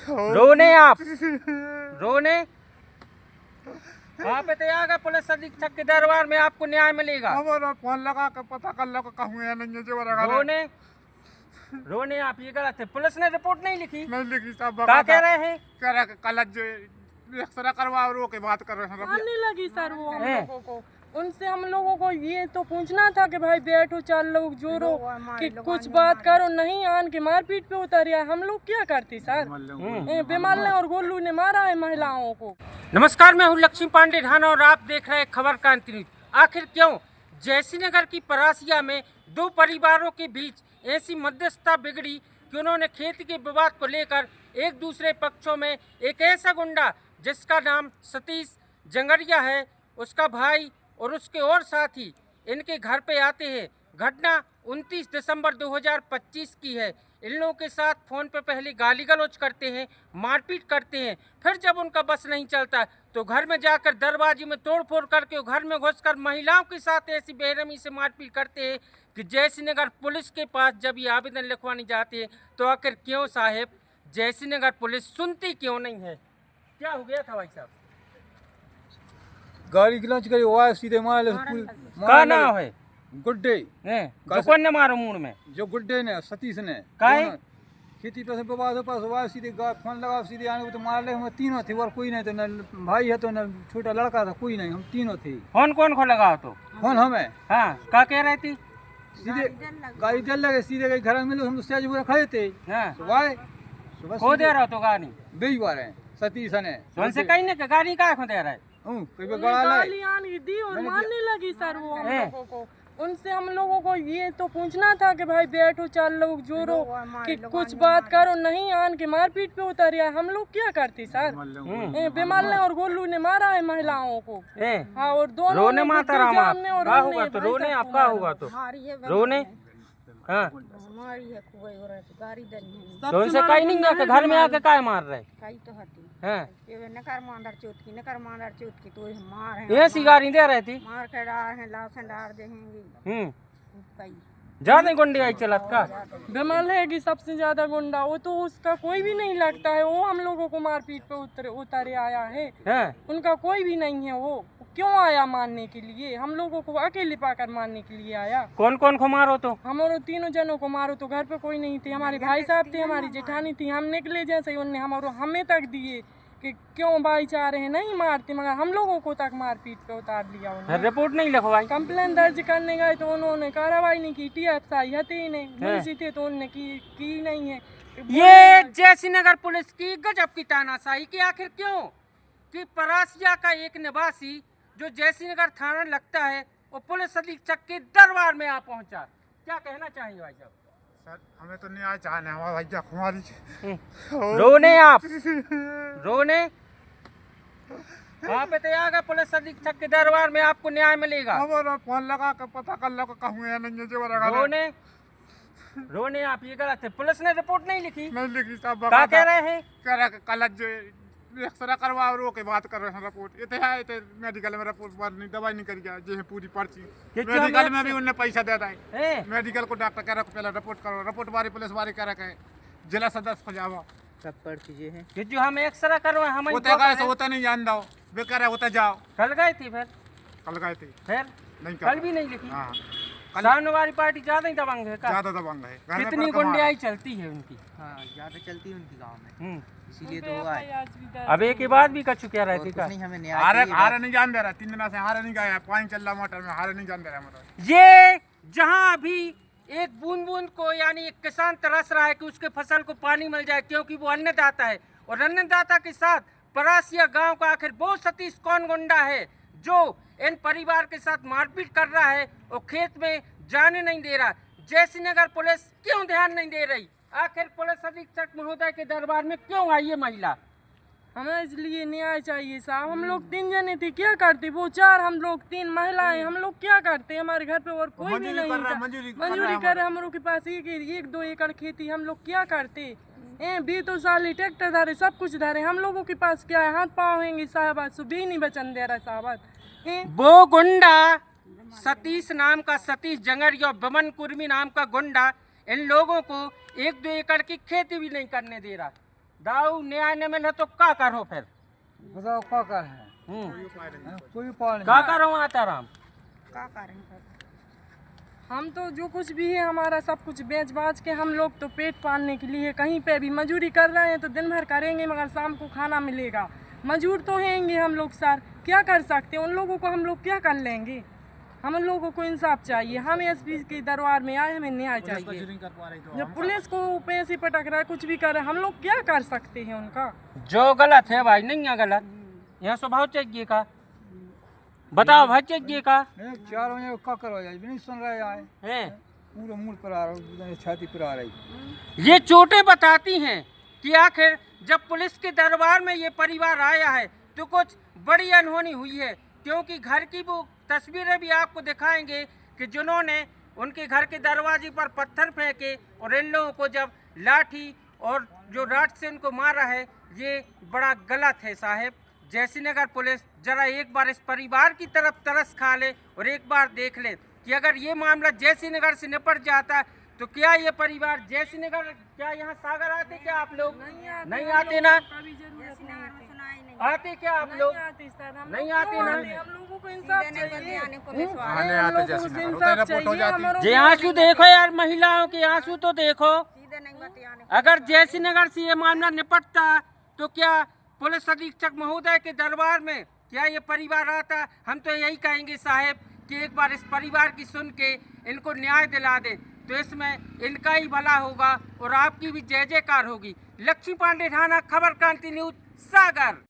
रोने आप रोने वहाँ पे तो आ गए पुलिस अधीक्षक के दरबार में, आपको न्याय मिलेगा। फोन लगा के पता कर लो कहूँ नहीं जो रोने रोने आप, ये गलत है। पुलिस ने रिपोर्ट नहीं लिखी। नहीं लिखी साहब। क्या कह रहे हैं? कह रहे कल जो एक्सरा करवाओ रो के बात कर रहे हैं। आने लगी सर वो हम लोगों को, उनसे हम लोगों को ये तो पूछना था कि भाई बैठो चार लोग जोड़ो कि कुछ बात करो, नहीं आन के मारपीट पे उतर आए। हम लोग क्या करते सर? बिमल ने और गोलू ने मारा है महिलाओं को। नमस्कार, मैं हूँ लक्ष्मी पांडे ढाना और आप देख रहे हैं खबर क्रांति न्यूज। आखिर क्यों जयश्रीनगर की परासिया में दो परिवारों के बीच ऐसी मध्यस्थता बिगड़ी कि उन्होंने खेती के विवाद को लेकर एक दूसरे पक्षों में एक ऐसा गुंडा जिसका नाम सतीश जंगरिया है, उसका भाई और उसके और साथी इनके घर पे आते हैं। घटना 29 दिसंबर 2025 की है। इन लोगों के साथ फ़ोन पे पहले गाली गलौज करते हैं, मारपीट करते हैं, फिर जब उनका बस नहीं चलता तो घर में जाकर दरवाजे में तोड़फोड़ करके घर में घुसकर महिलाओं के साथ ऐसी बेरहमी से मारपीट करते हैं कि जयश्रीनगर पुलिस के पास जब ये आवेदन लिखवाने जाते हैं तो आखिर क्यों साहेब जयश्रीनगर पुलिस सुनती क्यों नहीं है? क्या हो गया था भाई साहब? गाड़ी गिलाच करी हुआ सीधे मार ले। का नाम है? गुड्डे जो कौन ने मारो मुंह में? जो गुड्डे ने सतीश ने काहे? खेती पे से विवाद हो पास हुआ, सीधे फोन लगा सीधे आने तो मार ले। हम तीनों थे और कोई नहीं, तो न भाई है तो न छोटा लड़का था, कोई नहीं, हम तीनों थे। फोन कौन को लगा तो? फोन हमें। हाँ, क्या कह रही थी? सीधे गाड़ी जल लगे, सीधे गई घर में मिलो, हम स्टेज पर खड़े थे। हाँ, सुबह खो दे रहा तो गाड़ी बेईवार है सतीश ने उनसे कहीं नहीं कि गाड़ी का खो दे रहा है। गाली आने दी और मारने लगी सर वो हम लोगों को। उनसे हम लोगों को ये तो पूछना था कि भाई बैठो चार लोग जोड़ो कि कुछ बात करो, नहीं आन के मारपीट पे उतर आए। हम लोग क्या करते सर? बिमल ने और गोलू ने मारा है महिलाओं को। हाँ, और दोनों रोने माता राम आप का होगा तो रोने आपका होगा तो रोने। हाँ, तो उनसे कहीं नहीं जाके घर में आके काय मार रहे? ये सिगारी दे रही थी, मार के डाल है, लाशन डाल देंगे। ज्यादा गुंडे आई चलत का बिमल है कि सबसे ज्यादा गुंडा, वो तो उसका कोई भी नहीं लगता है। वो हम लोगों को मारपीट पे उतरे आया है। उनका कोई भी नहीं है। वो क्यों आया मारने के लिए? हम लोगों को अकेले पाकर मारने के लिए आया। कौन कौन को मारो तो? हमारे तीनों जनों को मारो तो घर पे कोई नहीं थे। हमारे भाई साहब थे, हमारी जेठानी थी। हम निकले जैसे उनने हमें तक दिए कि क्यों भाईचारे हैं, नहीं मारते, मगर हम लोगों को तक मारपीट पे उतार दिया उन्होंने। रिपोर्ट नहीं लिखवाई? कंप्लेन दर्ज करने गए तो उन्होंने कार्रवाई नहीं की। TFI हती ही नहीं, मुंशी थे तो उन्होंने की नहीं है। ये जयश्रीनगर पुलिस की गजब की तानाशाही की आखिर क्यों कि परासिया का एक निवासी जो जयश्रीनगर थाना लगता है वो पुलिस अधीक्षक के दरबार में आ पहुंचा। क्या कहना चाहिए भाई साहब? सर हमें तो न्याय चाहना है हमारा भैया हमारी। रोने आप रोने वहाँ पे तो आ गए पुलिस अधीक्षक के दरबार में, आपको न्याय मिलेगा। फोन लगा के पता कर लो कहूँ नहीं जो रोने रोने आप, ये गलत है। पुलिस ने रिपोर्ट नहीं लिखी। नहीं लिखी साहब। क्या कह रहे हैं? कह रहे कल जो एक्सरा करवाओ रो के बात कर रहे हैं। रिपोर्ट ये है तो मेडिकल में रिपोर्ट नहीं, दवाई नहीं करी जो है पूरी पर्ची। मेडिकल में भी उन्हें पैसा दे रहा है। मेडिकल को डॉक्टर कह रहा पहले रिपोर्ट करो, रिपोर्ट वाली पुलिस वाली कह रहा है जिला सदस्य को जाओ सब पर्ची ये है कि जो हम एक्सरा करवाए हम होता नहीं जान दो वे कह रहे होता जाओ। कल गए थी, फिर कल गए थे, फिर नहीं कल भी नहीं लिखी। हाँ, सामने वाली पार्टी ज्यादा ही दबंग है। ज्यादा दबंग है। कितनी गुंडियाई चलती है उनकी? हाँ, ज्यादा चलती है उनकी गांव में, इसीलिए तो हुआ है। अब एक के बाद भी कछु क्या रहे थी? हमें हारे नहीं जान दे रहा, 3 दिन से हारे नहीं गया, पानी चल रहा मोटर में, हारे नहीं जान दे रहा मोटर। ये जहां अभी एक बूंद बूंद को यानी एक किसान तरस रहा है कि उसके फसल को पानी मिल जाए क्योंकि वो अन्नदाता है, और अन्नदाता के साथ परासिया गांव का आखिर वो सतीश कौन गुंडा है जो इन परिवार के साथ मारपीट कर रहा है और खेत में जाने नहीं दे रहा? जयश्रीनगर पुलिस क्यों ध्यान नहीं दे रही? आखिर पुलिस अधीक्षक महोदय के दरबार में क्यों आई है महिला? हमें इसलिए न्याय चाहिए साहब। हम लोग 3 जने थे, क्या करते? वो 4, हम लोग 3 महिलाएं, हम लोग क्या करते? हमारे घर पे और कोई भी नहीं था। मंजूरी कर रहे, हम लोग के पास 1-2 एकड़ खेती, हम लोग क्या करते? 20 साल ट्रैक्टर धारे, सब कुछ धारे, हम लोगों के पास क्या है? हाथ पाँव होंगे साहब, सुबह नहीं बचन दे रहा साहब। वो गुंडा सतीश नाम का, सतीश जंगरिया, बमन कुर्मी नाम का गुंडा इन लोगों को 1-2 एकड़ की खेती भी नहीं करने दे रहा। दाऊ न्याय न मिले तो क्या करो फिर? बताओ क्या कर है? कोई उपाय नहीं। क्या करो आताराम? हम तो जो कुछ भी है हमारा सब कुछ बेच बाच के हम लोग तो पेट पालने के लिए कहीं पे भी मजदूरी कर रहे हैं तो दिन भर करेंगे मगर शाम को खाना मिलेगा। मजदूर तो हैंगे हम लोग सर, क्या कर सकते हैं? उन लोगों को हम लोग क्या कर लेंगे? हम लोगों को इंसाफ चाहिए। हम एसपी के दरबार में आए, हमें न्याय चाहिए। जब पुलिस को पैसे पटक रहा है कुछ भी कर रहा है, हम लोग क्या कर सकते हैं उनका? जो गलत है भाई नहीं है गलत, यहाँ स्वभाव चाहिए का बताओ भाई चाहिए का? 4 बजे क्या करवा जाए? नहीं सुन रहे आए है पूरा मुंह पर आ रहा, छाती पर आ रही। ये चोटें बताती हैं कि आखिर जब पुलिस के दरबार में ये परिवार आया है तो कुछ बड़ी अनहोनी हुई है, क्योंकि घर की वो तस्वीरें भी आपको दिखाएंगे कि जिन्होंने उनके घर के दरवाजे पर पत्थर फेंके और इन लोगों को जब लाठी और जो राड से उनको मारा है, ये बड़ा गलत है साहब। जयसिंहनगर पुलिस जरा एक बार इस परिवार की तरफ तरस खा ले और एक बार देख ले कि अगर ये मामला जयसिंहनगर से निपट जाता तो क्या ये परिवार जयसिंहनगर, क्या यहाँ सागर आते? क्या आप लोग नहीं आते ना? आते क्या आप लोग? नहीं आते ना? हम लोगों को इंसाफ चाहिए। जे आंसू देखो यार, महिलाओं के आंसू तो देखो। अगर जयसिंहनगर से ये मामला निपटता तो क्या पुलिस अधीक्षक महोदय के दरबार में क्या ये परिवार आता? हम तो यही कहेंगे साहब कि एक बार इस परिवार की सुन के इनको न्याय दिला दे तो इसमें इनका ही भला होगा और आपकी भी जय जयकार होगी। लक्ष्मी पांडे, थाना खबर क्रांति न्यूज, सागर।